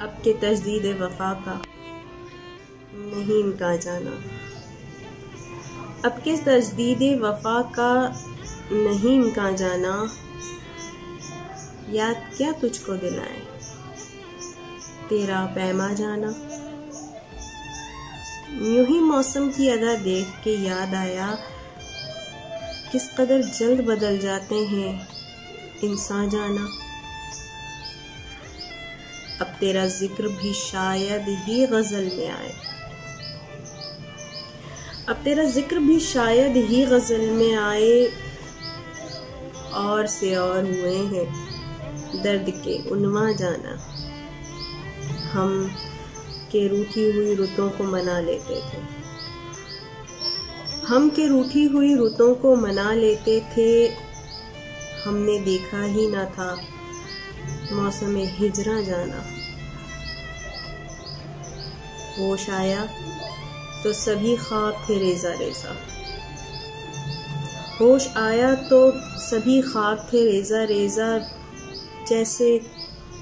अब के तजदीद वफा का नहीं इनका जाना। अब के तजदीद वफा का नहीं इनका जाना। याद क्या तुझको दिलाए तेरा पैमा जाना। यूं ही मौसम की अदा देख के याद आया किस कदर जल्द बदल जाते हैं इंसान जाना। अब तेरा जिक्र भी शायद ही गजल में आए। अब तेरा जिक्र भी शायद ही गजल में आए। और से और हुए हैं दर्द के उन्वा जाना। हम के रूठी हुई रुतों को मना लेते थे। हम के रूठी हुई रुतों को मना लेते थे। हमने देखा ही ना था मौसम हिजरा जाना। होश आया तो सभी ख्वाब थे रेजा रेजा। होश आया तो सभी ख्वाब थे रेजा रेजा। जैसे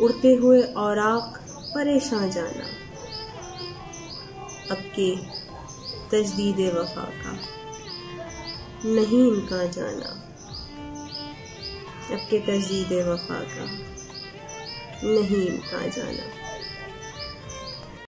उड़ते हुए औराक परेशान जाना। अब के तजदीद वफा का नहीं इनका जाना। अब के तजदीद वफा का नहीं इनका जाना।